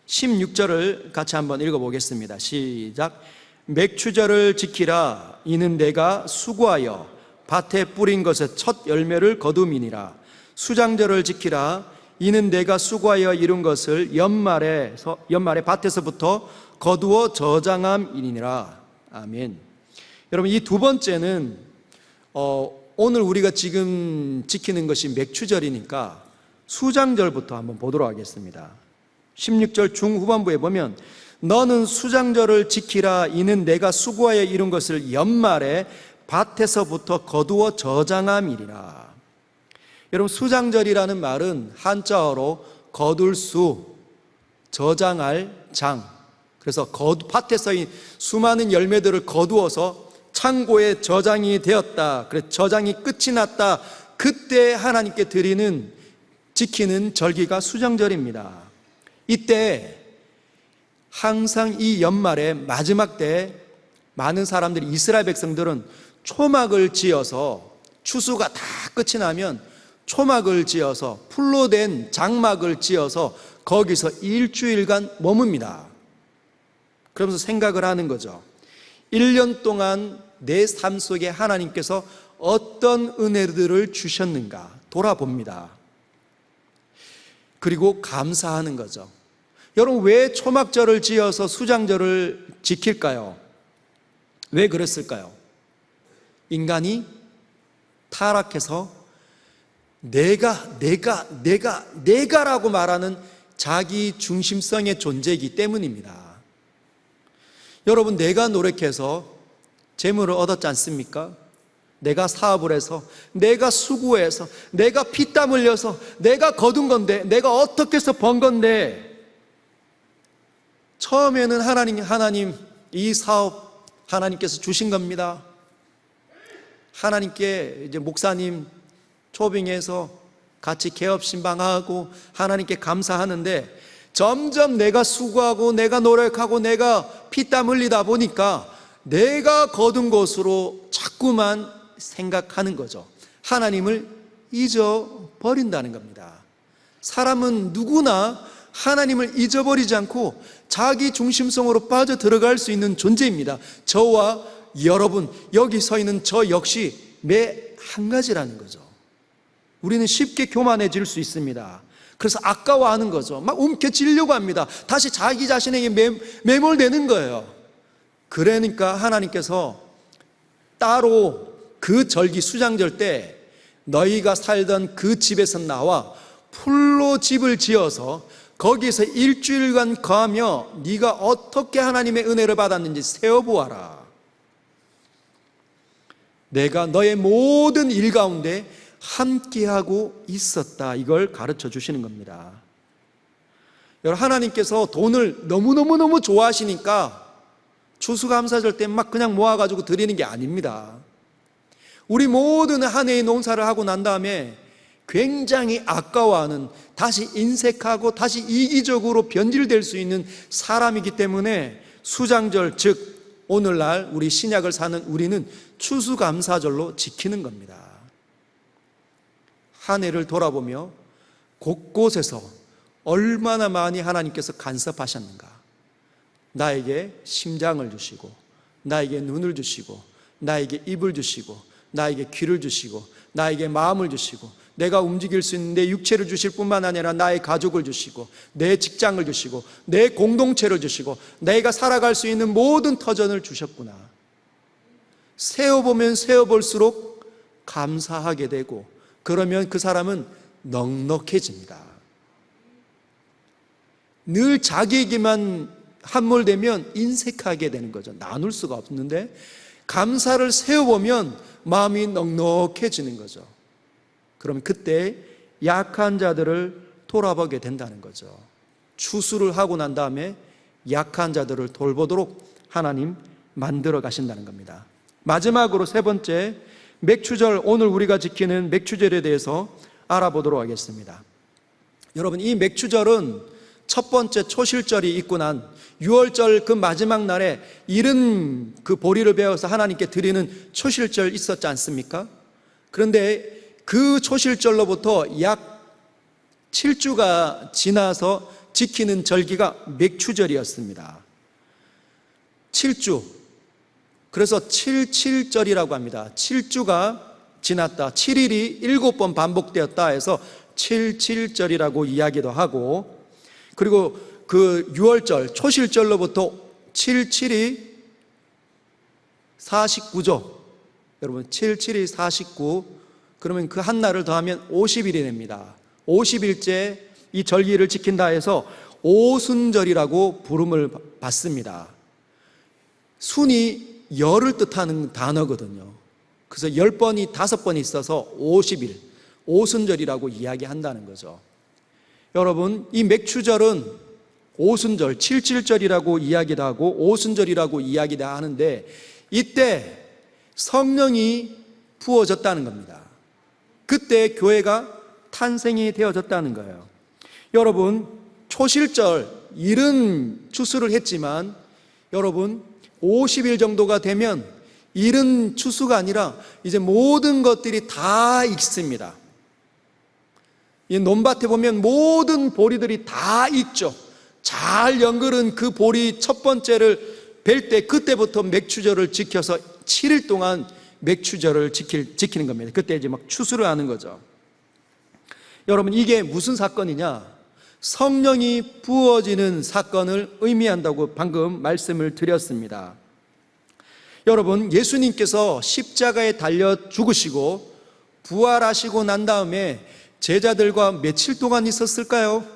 16절을 같이 한번 읽어보겠습니다. 시작. 맥추절을 지키라. 이는 내가 수고하여 밭에 뿌린 것의 첫 열매를 거둠이니라. 수장절을 지키라. 이는 내가 수고하여 이룬 것을 연말에 밭에서부터 거두어 저장함이니라. 아멘. 여러분, 이 두 번째는 오늘 우리가 지금 지키는 것이 맥추절이니까 수장절부터 한번 보도록 하겠습니다. 16절 중후반부에 보면 너는 수장절을 지키라. 이는 내가 수고하여 이룬 것을 연말에 밭에서부터 거두어 저장함이니라. 여러분, 수장절이라는 말은 한자어로 거둘 수, 저장할 장. 그래서 밭에서 수많은 열매들을 거두어서 창고에 저장이 되었다. 그래서 저장이 끝이 났다. 그때 하나님께 지키는 절기가 수장절입니다. 이때 항상 이 연말에 마지막 때 많은 사람들이, 이스라엘 백성들은 초막을 지어서 추수가 다 끝이 나면 초막을 지어서 풀로 된 장막을 지어서 거기서 일주일간 머뭅니다. 그러면서 생각을 하는 거죠. 1년 동안 내 삶 속에 하나님께서 어떤 은혜들을 주셨는가 돌아봅니다. 그리고 감사하는 거죠. 여러분, 왜 초막절을 지어서 수장절을 지킬까요? 왜 그랬을까요? 인간이 타락해서 내가라고 말하는 자기 중심성의 존재이기 때문입니다. 여러분, 내가 노력해서 재물을 얻었지 않습니까? 내가 사업을 해서, 내가 수고해서, 내가 피땀 흘려서, 내가 거둔 건데, 내가 어떻게 해서 번 건데, 처음에는 하나님, 이 사업 하나님께서 주신 겁니다. 하나님께 이제 목사님 초빙해서 같이 개업 신방하고 하나님께 감사하는데, 점점 내가 수고하고 내가 노력하고 내가 피땀 흘리다 보니까 내가 거둔 것으로 자꾸만 생각하는 거죠. 하나님을 잊어버린다는 겁니다. 사람은 누구나 하나님을 잊어버리지 않고 자기 중심성으로 빠져 들어갈 수 있는 존재입니다. 저와 여러분, 여기 서 있는 저 역시 매 한 가지라는 거죠. 우리는 쉽게 교만해질 수 있습니다. 그래서 아까워하는 거죠. 막 움켜쥐려고 합니다. 다시 자기 자신에게 매몰되는 거예요. 그러니까 하나님께서 따로 그 절기 수장절 때 너희가 살던 그 집에서 나와 풀로 집을 지어서 거기서 일주일간 거하며 네가 어떻게 하나님의 은혜를 받았는지 세어보아라. 내가 너의 모든 일 가운데 함께하고 있었다. 이걸 가르쳐 주시는 겁니다. 여러분, 하나님께서 돈을 너무너무 좋아하시니까 추수감사절 때 막 그냥 모아가지고 드리는 게 아닙니다. 우리 모든 한 해의 농사를 하고 난 다음에 굉장히 아까워하는, 다시 인색하고 다시 이기적으로 변질될 수 있는 사람이기 때문에 수장절, 즉 오늘날 우리 신약을 사는 우리는 추수감사절로 지키는 겁니다. 한 해를 돌아보며 곳곳에서 얼마나 많이 하나님께서 간섭하셨는가. 나에게 심장을 주시고, 나에게 눈을 주시고, 나에게 입을 주시고, 나에게 귀를 주시고, 나에게 마음을 주시고, 내가 움직일 수 있는 내 육체를 주실 뿐만 아니라 나의 가족을 주시고, 내 직장을 주시고, 내 공동체를 주시고, 내가 살아갈 수 있는 모든 터전을 주셨구나. 세어보면 세어볼수록 감사하게 되고, 그러면 그 사람은 넉넉해집니다. 늘 자기에게만 함몰되면 인색하게 되는 거죠. 나눌 수가 없는데 감사를 세어보면 마음이 넉넉해지는 거죠. 그럼 그때 약한 자들을 돌아보게 된다는 거죠. 추수를 하고 난 다음에 약한 자들을 돌보도록 하나님 만들어 가신다는 겁니다. 마지막으로 세 번째, 맥추절, 오늘 우리가 지키는 맥추절에 대해서 알아보도록 하겠습니다. 여러분, 이 맥추절은 첫 번째 초실절이 있고 난 6월절 그 마지막 날에 이른 그 보리를 베어서 하나님께 드리는 초실절 있었지 않습니까? 그런데 그 초실절로부터 약 7주가 지나서 지키는 절기가 맥추절이었습니다. 7주. 그래서 77절이라고 합니다. 7주가 지났다. 7일이 7번 반복되었다 해서 77절이라고 이야기도 하고, 그리고 그 6월절 초실절로부터 77이 49죠. 여러분, 77이 49, 그러면 그 한 날을 더하면 50일이 됩니다. 50일째 이 절기를 지킨다 해서 오순절이라고 부름을 받습니다. 순이 열을 뜻하는 단어거든요. 그래서 10번이 5번이 있어서 50일, 오순절이라고 이야기한다는 거죠. 여러분, 이 맥추절은 오순절, 77절이라고 이야기도 하고 오순절이라고 이야기도 하는데, 이때 성령이 부어졌다는 겁니다. 그때 교회가 탄생이 되어졌다는 거예요. 여러분, 초실절, 이른 추수를 했지만 여러분 50일 정도가 되면 이른 추수가 아니라 이제 모든 것들이 다 익습니다. 이 논밭에 보면 모든 보리들이 다 익죠. 잘 연그른 그 보리 첫 번째를 벨 때 그때부터 맥추절을 지켜서 7일 동안 맥추절을 지키는 겁니다. 그때 이제 막 추수를 하는 거죠. 여러분, 이게 무슨 사건이냐? 성령이 부어지는 사건을 의미한다고 방금 말씀을 드렸습니다. 여러분, 예수님께서 십자가에 달려 죽으시고 부활하시고 난 다음에 제자들과 며칠 동안 있었을까요?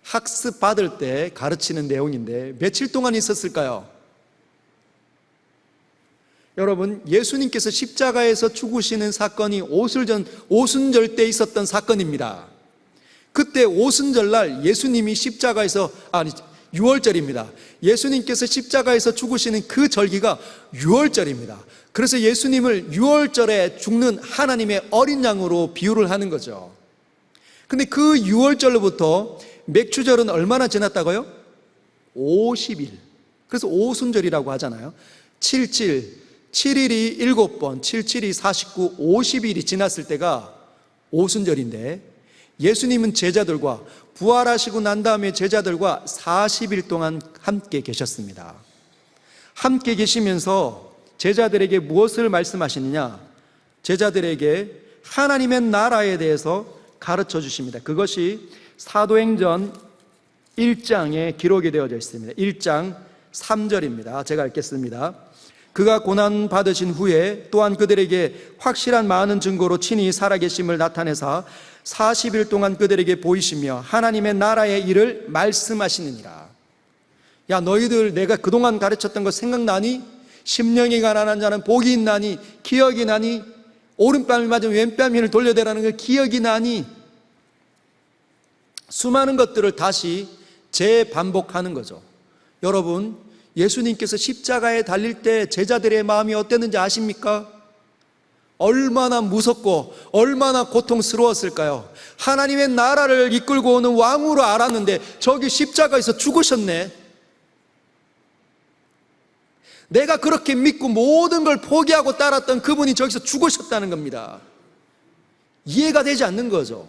학습 받을 때 가르치는 내용인데 며칠 동안 있었을까요? 여러분, 예수님께서 십자가에서 죽으시는 사건이 오순절 때 있었던 사건입니다. 그때 오순절날 예수님이 십자가에서, 6월절입니다. 예수님께서 십자가에서 죽으시는 그 절기가 6월절입니다. 그래서 예수님을 6월절에 죽는 하나님의 어린 양으로 비유를 하는 거죠. 근데 그 6월절로부터 맥추절은 얼마나 지났다고요? 50일. 그래서 오순절이라고 하잖아요. 7일이 7번, 77이 49, 50일이 지났을 때가 오순절인데, 예수님은 제자들과 부활하시고 난 다음에 제자들과 40일 동안 함께 계셨습니다. 함께 계시면서 제자들에게 무엇을 말씀하시느냐? 제자들에게 하나님의 나라에 대해서 가르쳐 주십니다. 그것이 사도행전 1장에 기록이 되어져 있습니다. 1장 3절입니다. 제가 읽겠습니다. 그가 고난 받으신 후에 또한 그들에게 확실한 많은 증거로 친히 살아계심을 나타내사 40일 동안 그들에게 보이시며 하나님의 나라의 일을 말씀하시느니라. 야, 너희들 내가 그동안 가르쳤던 거 생각나니? 심령이 가난한 자는 복이 있나니? 기억이 나니? 오른뺨을 맞으면 왼뺨 힘을 돌려대라는 걸 기억이 나니? 수많은 것들을 다시 재반복하는 거죠. 여러분, 예수님께서 십자가에 달릴 때 제자들의 마음이 어땠는지 아십니까? 얼마나 무섭고 얼마나 고통스러웠을까요? 하나님의 나라를 이끌고 오는 왕으로 알았는데 저기 십자가에서 죽으셨네. 내가 그렇게 믿고 모든 걸 포기하고 따랐던 그분이 저기서 죽으셨다는 겁니다. 이해가 되지 않는 거죠.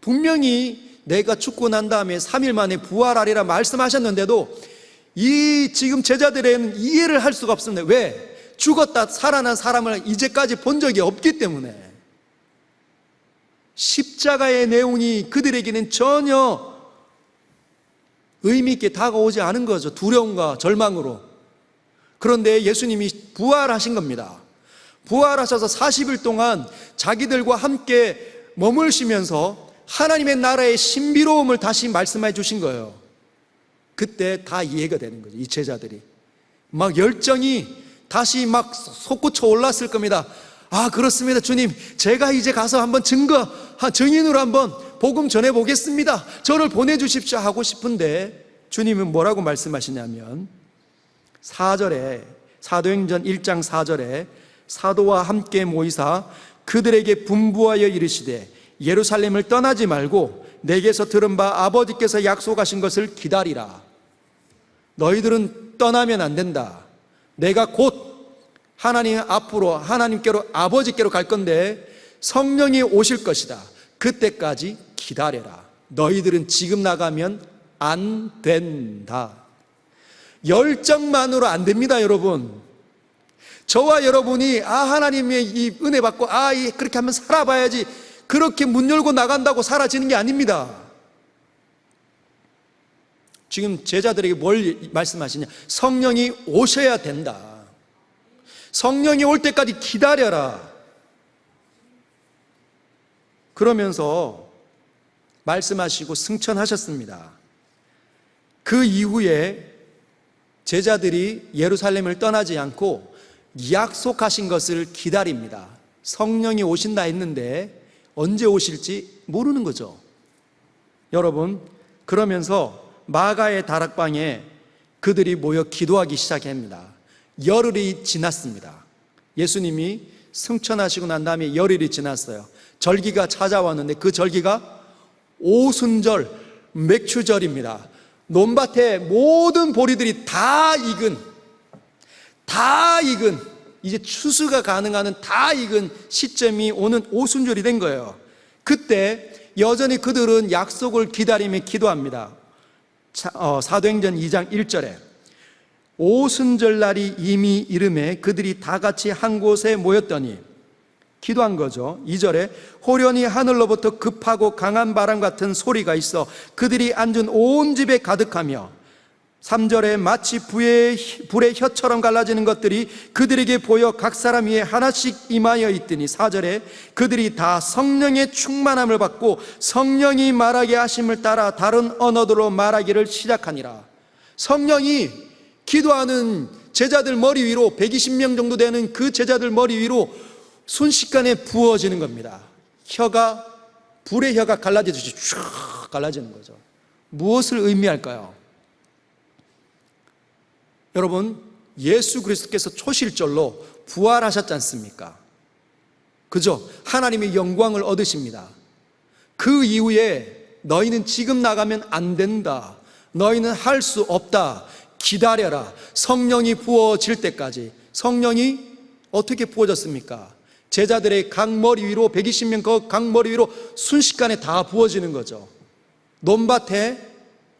분명히 내가 죽고 난 다음에 3일 만에 부활하리라 말씀하셨는데도 이 지금 제자들은 이해를 할 수가 없습니다. 왜? 죽었다 살아난 사람을 이제까지 본 적이 없기 때문에. 십자가의 내용이 그들에게는 전혀 의미 있게 다가오지 않은 거죠. 두려움과 절망으로. 그런데 예수님이 부활하신 겁니다. 부활하셔서 40일 동안 자기들과 함께 머물시면서 하나님의 나라의 신비로움을 다시 말씀해 주신 거예요. 그때 다 이해가 되는 거죠. 이 제자들이 막 열정이 다시 막 솟구쳐 올랐을 겁니다. 아, 그렇습니다, 주님. 제가 이제 가서 한번 증인으로 한번 복음 전해 보겠습니다. 저를 보내주십시오 하고 싶은데 주님은 뭐라고 말씀하시냐면 4절에 사도행전 1장 4절에 사도와 함께 모이사 그들에게 분부하여 이르시되 예루살렘을 떠나지 말고 내게서 들은 바 아버지께서 약속하신 것을 기다리라. 너희들은 떠나면 안 된다. 내가 곧 하나님 앞으로 하나님께로 아버지께로 갈 건데 성령이 오실 것이다. 그때까지 기다려라. 너희들은 지금 나가면 안 된다. 열정만으로 안 됩니다, 여러분. 저와 여러분이 하나님의 이 은혜 받고 그렇게 한번 살아봐야지 그렇게 문 열고 나간다고 사라지는 게 아닙니다. 지금 제자들에게 뭘 말씀하시냐? 성령이 오셔야 된다. 성령이 올 때까지 기다려라. 그러면서 말씀하시고 승천하셨습니다. 그 이후에 제자들이 예루살렘을 떠나지 않고 약속하신 것을 기다립니다. 성령이 오신다 했는데 언제 오실지 모르는 거죠. 여러분, 그러면서 마가의 다락방에 그들이 모여 기도하기 시작합니다. 열흘이 지났습니다. 예수님이 승천하시고 난 다음에 열흘이 지났어요. 절기가 찾아왔는데 그 절기가 오순절, 맥추절입니다. 논밭에 모든 보리들이 다 익은 이제 추수가 가능한 다 익은 시점이 오는 오순절이 된 거예요. 그때 여전히 그들은 약속을 기다리며 기도합니다. 사도행전 2장 1절에 오순절 날이 이미 이름에 그들이 다 같이 한 곳에 모였더니 기도한 거죠. 2절에 호련히 하늘로부터 급하고 강한 바람 같은 소리가 있어 그들이 앉은 온 집에 가득하며 3절에 마치 불의 혀처럼 갈라지는 것들이 그들에게 보여 각 사람 위에 하나씩 임하여 있더니 4절에 그들이 다 성령의 충만함을 받고 성령이 말하게 하심을 따라 다른 언어들로 말하기를 시작하니라. 성령이 기도하는 제자들 머리 위로 120명 정도 되는 그 제자들 머리 위로 순식간에 부어지는 겁니다. 불의 혀가 갈라지듯이 쭉 갈라지는 거죠. 무엇을 의미할까요? 여러분, 예수 그리스도께서 초실절로 부활하셨지 않습니까? 그죠? 하나님의 영광을 얻으십니다. 그 이후에 너희는 지금 나가면 안 된다. 너희는 할 수 없다. 기다려라. 성령이 부어질 때까지. 성령이 어떻게 부어졌습니까? 제자들의 각 머리 위로 120명 그 각 머리 위로 순식간에 다 부어지는 거죠. 논밭에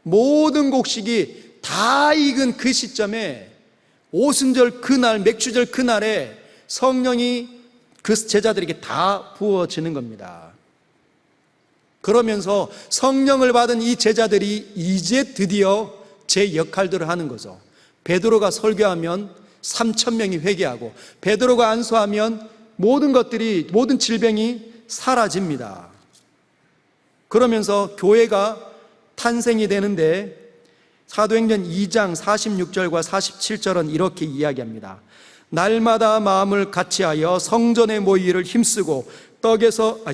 모든 곡식이 다 익은 그 시점에 오순절 그날, 맥추절 그날에 성령이 그 제자들에게 다 부어지는 겁니다. 그러면서 성령을 받은 이 제자들이 이제 드디어 제 역할들을 하는 거죠. 베드로가 설교하면 3,000명이 회개하고, 베드로가 안수하면 모든 질병이 사라집니다. 그러면서 교회가 탄생이 되는데, 사도행전 2장 46절과 47절은 이렇게 이야기합니다. 날마다 마음을 같이하여 성전에 모이기를 힘쓰고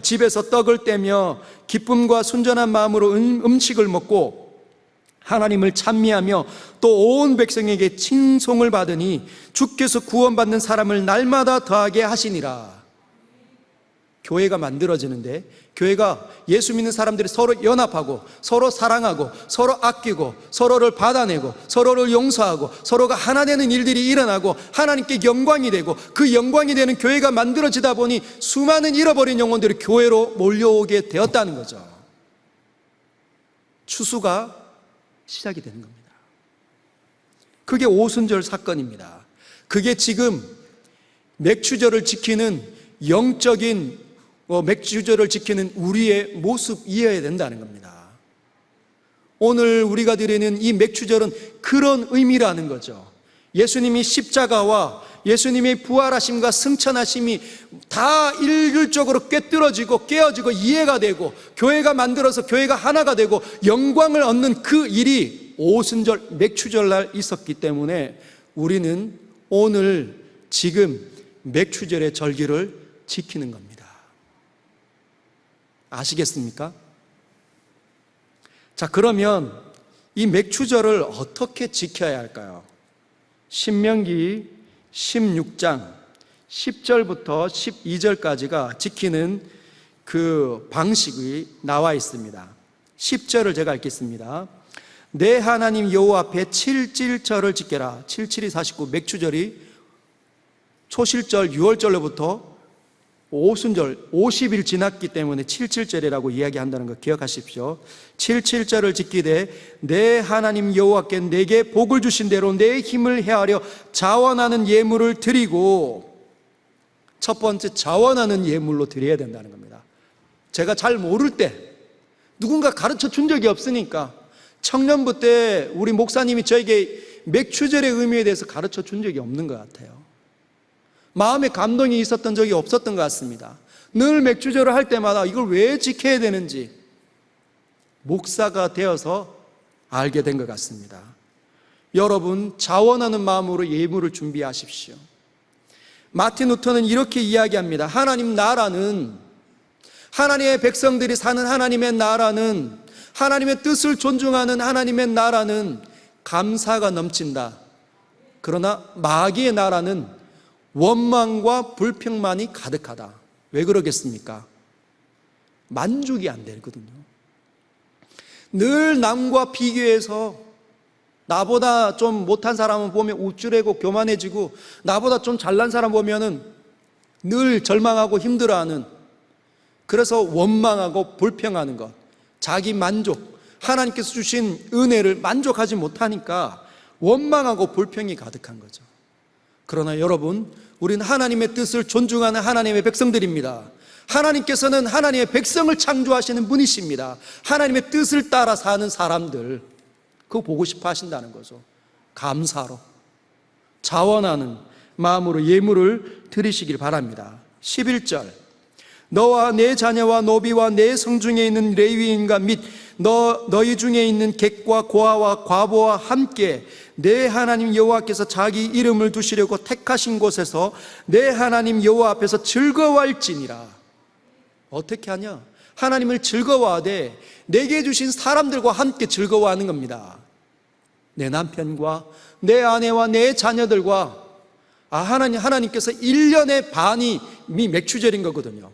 집에서 떡을 떼며 기쁨과 순전한 마음으로 음식을 먹고 하나님을 찬미하며 또 온 백성에게 칭송을 받으니 주께서 구원받는 사람을 날마다 더하게 하시니라. 교회가 만들어지는데, 교회가 예수 믿는 사람들이 서로 연합하고 서로 사랑하고 서로 아끼고 서로를 받아내고 서로를 용서하고 서로가 하나 되는 일들이 일어나고 하나님께 영광이 되고, 그 영광이 되는 교회가 만들어지다 보니 수많은 잃어버린 영혼들이 교회로 몰려오게 되었다는 거죠. 추수가 시작이 되는 겁니다. 그게 오순절 사건입니다. 그게 지금 맥추절을 지키는 영적인 맥추절을 지키는 우리의 모습이어야 된다는 겁니다. 오늘 우리가 드리는 이 맥추절은 그런 의미라는 거죠. 예수님이 십자가와 예수님의 부활하심과 승천하심이 다 일률적으로 꿰뚫어지고 깨어지고 이해가 되고 교회가 만들어서 교회가 하나가 되고 영광을 얻는 그 일이 오순절 맥추절날 있었기 때문에 우리는 오늘 지금 맥추절의 절기를 지키는 겁니다. 아시겠습니까? 자, 그러면 이 맥추절을 어떻게 지켜야 할까요? 신명기 16장 10절부터 12절까지가 지키는 그 방식이 나와 있습니다. 10절을 제가 읽겠습니다. 내 하나님 여호와 앞에 7.7절을 지켜라. 7.7이 49, 맥추절이 초실절 6월절로부터 오순절 50일 지났기 때문에 7.7절이라고 이야기한다는 거 기억하십시오. 7.7절을 지키되 내 하나님 여호와께 내게 복을 주신 대로 내 힘을 헤아려 자원하는 예물을 드리고, 첫 번째 자원하는 예물로 드려야 된다는 겁니다. 제가 잘 모를 때 누군가 가르쳐 준 적이 없으니까 청년부 때 우리 목사님이 저에게 맥추절의 의미에 대해서 가르쳐 준 적이 없는 것 같아요. 마음에 감동이 있었던 적이 없었던 것 같습니다. 늘 맥추절을 할 때마다 이걸 왜 지켜야 되는지 목사가 되어서 알게 된 것 같습니다. 여러분, 자원하는 마음으로 예물을 준비하십시오. 마틴 루터는 이렇게 이야기합니다. 하나님 나라는, 하나님의 백성들이 사는 하나님의 나라는, 하나님의 뜻을 존중하는 하나님의 나라는 감사가 넘친다. 그러나 마귀의 나라는 원망과 불평만이 가득하다. 왜 그러겠습니까? 만족이 안 되거든요. 늘 남과 비교해서 나보다 좀 못한 사람을 보면 우쭐해고 교만해지고, 나보다 좀 잘난 사람 보면은 늘 절망하고 힘들어하는, 그래서 원망하고 불평하는 것, 자기 만족, 하나님께서 주신 은혜를 만족하지 못하니까 원망하고 불평이 가득한 거죠. 그러나 여러분, 우리는 하나님의 뜻을 존중하는 하나님의 백성들입니다. 하나님께서는 하나님의 백성을 창조하시는 분이십니다. 하나님의 뜻을 따라 사는 사람들, 그거 보고 싶어 하신다는 거죠. 감사로, 자원하는 마음으로 예물을 드리시길 바랍니다. 11절, 너와 내 자녀와 노비와 내 성중에 있는 레위인과 및 너희 중에 있는 객과 고아와 과부와 함께 내 하나님 여호와께서 자기 이름을 두시려고 택하신 곳에서 내 하나님 여호와 앞에서 즐거워할지니라. 어떻게 하냐? 하나님을 즐거워하되 내게 주신 사람들과 함께 즐거워하는 겁니다. 내 남편과 내 아내와 내 자녀들과, 하나님께서 1년의 반이 맥추절인 거거든요.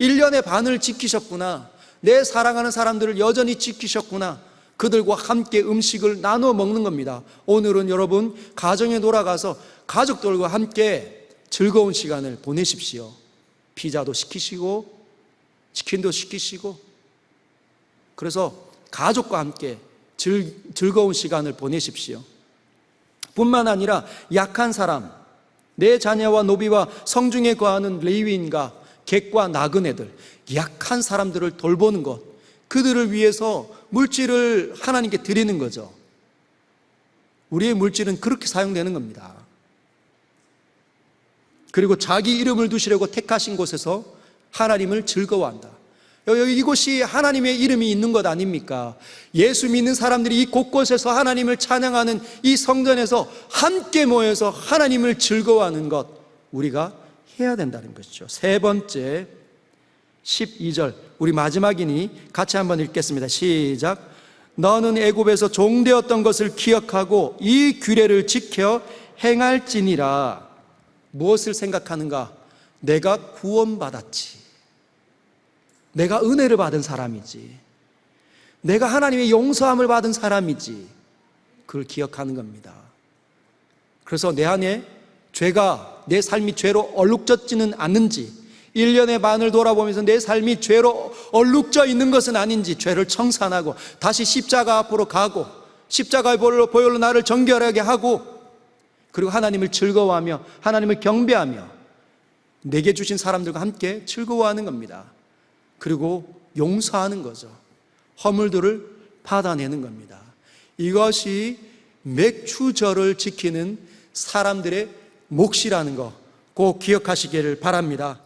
1년의 반을 지키셨구나. 내 사랑하는 사람들을 여전히 지키셨구나. 그들과 함께 음식을 나누어 먹는 겁니다. 오늘은 여러분 가정에 돌아가서 가족들과 함께 즐거운 시간을 보내십시오. 피자도 시키시고 치킨도 시키시고, 그래서 가족과 함께 즐거운 시간을 보내십시오. 뿐만 아니라 약한 사람, 내 자녀와 노비와 성중에 거하는 레위인과 객과 나그네들, 약한 사람들을 돌보는 것, 그들을 위해서 물질을 하나님께 드리는 거죠. 우리의 물질은 그렇게 사용되는 겁니다. 그리고 자기 이름을 두시려고 택하신 곳에서 하나님을 즐거워한다. 이곳이 하나님의 이름이 있는 것 아닙니까? 예수 믿는 사람들이 이 곳곳에서 하나님을 찬양하는 이 성전에서 함께 모여서 하나님을 즐거워하는 것, 우리가 해야 된다는 것이죠. 세 번째, 12절, 우리 마지막이니 같이 한번 읽겠습니다. 시작. 너는 애굽에서 종되었던 것을 기억하고 이 규례를 지켜 행할지니라. 무엇을 생각하는가? 내가 구원받았지, 내가 은혜를 받은 사람이지, 내가 하나님의 용서함을 받은 사람이지, 그걸 기억하는 겁니다. 그래서 내 안에 죄가, 내 삶이 죄로 얼룩졌지는 않는지, 1년의 반을 돌아보면서 내 삶이 죄로 얼룩져 있는 것은 아닌지 죄를 청산하고 다시 십자가 앞으로 가고 십자가의 보혈로 나를 정결하게 하고, 그리고 하나님을 즐거워하며 하나님을 경배하며 내게 주신 사람들과 함께 즐거워하는 겁니다. 그리고 용서하는 거죠. 허물들을 받아내는 겁니다. 이것이 맥추절을 지키는 사람들의 몫이라는 거 꼭 기억하시기를 바랍니다.